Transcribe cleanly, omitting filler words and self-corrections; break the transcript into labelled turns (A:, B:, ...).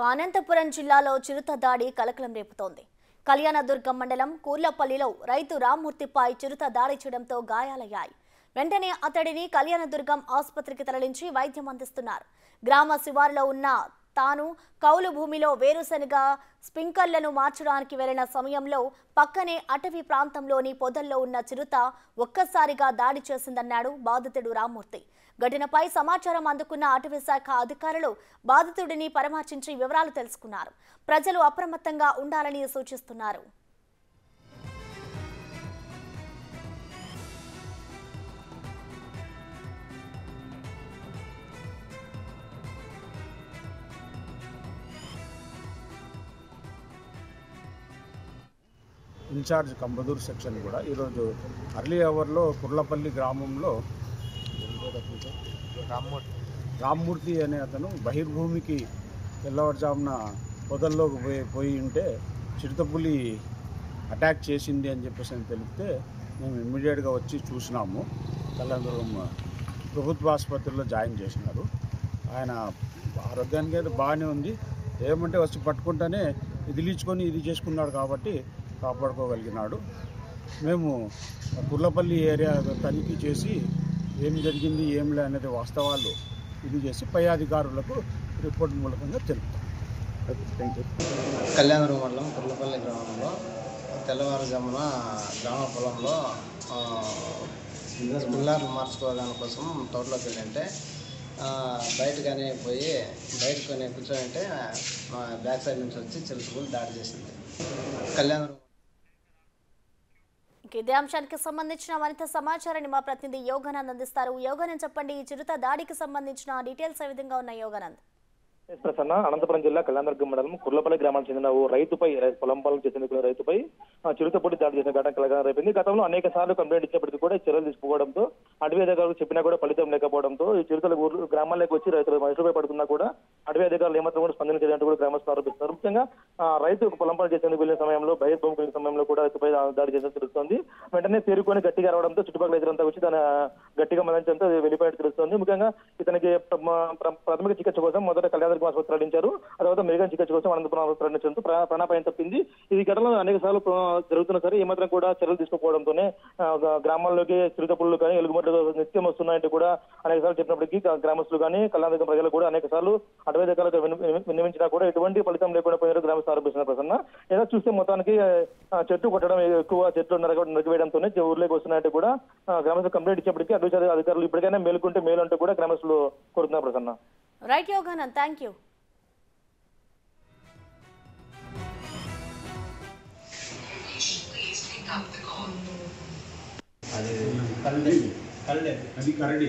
A: అనంతపురం జిల్లాలో చిరుత దాడి కలకలం రేపుతోంది. కళ్యాణదుర్గం మండలం కూర్లపల్లిలో రైతు రామ్మూర్తిపై చిరుత దాడి చేయడంతో గాయాలయ్యాయి. వెంటనే అతడిని కళ్యాణదుర్గం ఆసుపత్రికి తరలించి వైద్యం అందిస్తున్నారు. గ్రామ శివారులో ఉన్న తాను కౌలు భూమిలో వేరుశనగ స్ప్రింకర్లను మార్చడానికి వెళ్లిన సమయంలో పక్కనే అటవీ ప్రాంతంలోని పొదల్లో ఉన్న చిరుత ఒక్కసారిగా దాడి చేసిందన్నాడు బాధితుడు రామ్మూర్తి. ఘటనపై సమాచారం అందుకున్న అటవీ శాఖ అధికారులు బాధితుడిని పరామర్శించి వివరాలు తెలుసుకున్నారు. ప్రజలు అప్రమత్తంగా ఉండాలని సూచిస్తున్నారు.
B: ఇన్ఛార్జ్ కంబదూర్ సెక్షన్ కూడా ఈరోజు అర్లీ అవర్లో కుర్లపల్లి గ్రామంలో రామ్మూర్తి అనే అతను బహిర్భూమికి తెల్లవారుజామున పొదల్లోకి పోయి ఉంటే చిరుతపులి అటాక్ చేసింది అని చెప్పేసి తెలిపితే మేము ఇమ్మీడియట్గా వచ్చి చూసినాము. కళ్యాణదుర్గం ప్రభుత్వ ఆసుపత్రిలో జాయిన్ చేసినారు. ఆయన ఆరోగ్యానికి అయితే బాగానే ఉంది. ఏమంటే వచ్చి పట్టుకుంటేనే ఇదిలించుకొని ఇది చేసుకున్నాడు కాబట్టి కాపాడుకోగలిగినాడు. మేము కుర్లపల్లి ఏరియా తనిఖీ చేసి ఏం జరిగింది ఏం లే అనేది వాస్తవాలు ఇది చేసి పై అధికారులకు రిపోర్ట్ మూలకంగా తెలుపుతాం.
C: కళ్యాణదుర్గం మండలం కుర్లపల్లి గ్రామంలో తెల్లవారుజామున గ్రామ పొలంలో స్ప్రింక్లర్లు మార్చుకోవడానికి కోసం తోటలోకి వెళ్ళంటే బయటగానే పోయి బయటకొని కూర్చోంటే బ్యాక్ సైడ్ నుంచి వచ్చి చిరుతపులి దాడి చేసింది. కళ్యాణదుర్గం
A: ఇదే అంశానికి సంబంధించిన మరింత సమాచారాన్ని మా ప్రతినిధి యోగానంద్ అందిస్తారు. యోగానంద్, చెప్పండి, ఈ చిరుత దాడికి సంబంధించిన డీటెయిల్స్ ఏ విధంగా ఉన్నాయి యోగానంద్?
D: ప్రసన్న, అనంతపురం జిల్లా కళ్యాణదుర్గం మండలం కుర్లపల్లి గ్రామానికి చెందిన ఓ రైతుపై పొలం పాలన చేసేందుకు రైతుపై చిరుతపులి దాడి చేసిన ఘటన కలగా రేపింది. గతంలో అనేక సార్లు కంప్లైంట్ ఇచ్చినప్పటికీ కూడా చర్యలు తీసుకోవడంతో అటవీ అధికారులు చెప్పినా కూడా ఫలితం లేకపోవడంతో ఈ చిరుతల గ్రామాల్లోకి వచ్చి రైతులు మనుషులపై పడుతున్నా కూడా అటవీ అధికారులు ఏమాత్రం కూడా స్పందించలేదంటూ కూడా గ్రామస్తులు ఆరోపిస్తున్నారు. ముఖ్యంగా రైతు పొలం పాలన చేసేందుకు వెళ్లిన సమయంలో బహిర్భూమికి వెళ్ళిన సమయంలో కూడా రైతుపై దాడి చేసినట్టు తెలుస్తోంది. వెంటనే తేరుకొని గట్టిగా రావడంతో చుట్టుపక్కల రైతులంతా వచ్చి దాని గట్టిగా మరణించడంతో వెళ్ళిపోయినట్టు తెలుస్తోంది. ముఖ్యంగా ఇతనికి ప్రాథమిక చికిత్స కోసం మొదట కళ్యాణదుర్గం ఆసుపత్రి తరలించారు. ఆ తర్వాత మెరుగైన చికిత్స కోసం అనంతపురం ఆసుపత్రి తరలించడంతో ప్రాణాపాయం తప్పింది. ఈ ఘటనలో అనేక సార్లు జరుగుతున్నా సరే ఏమాత్రం కూడా చర్యలు తీసుకోకపోవడంతోనే గ్రామాల్లోకి చిరుతపుళ్ళు కానీ ఎలుగుమట్లు నిత్యం వస్తున్నాయంటే కూడా అనేక సార్లు చెప్పినప్పటికీ గ్రామస్తులు కానీ కళ్యాణదుర్గం ప్రజలు కూడా అనేక సార్లు అటవీ అధికారులకు విన్నవించినా కూడా ఎటువంటి ఫలితం లేకుండా పోయారు గ్రామస్తులు ఆరోపిస్తున్నారు. ప్రసన్న, ఏదో చూస్తే మొత్తానికి చెట్టు కొట్టడం ఎక్కువ, చెట్లు నరికివేయడంతోనే ఊర్లోకి వస్తున్నాయంటే కూడా గ్రామస్తులు కంప్లైంట్ ఇచ్చినప్పటికీ అటవీ అధికారులు ఇప్పటికైనా మేలుకుంటే మేలు అంటూ కూడా గ్రామస్తులు కోరుతున్నారు. Prasanna,
A: right Yoganand, thank you.
B: అది కరడే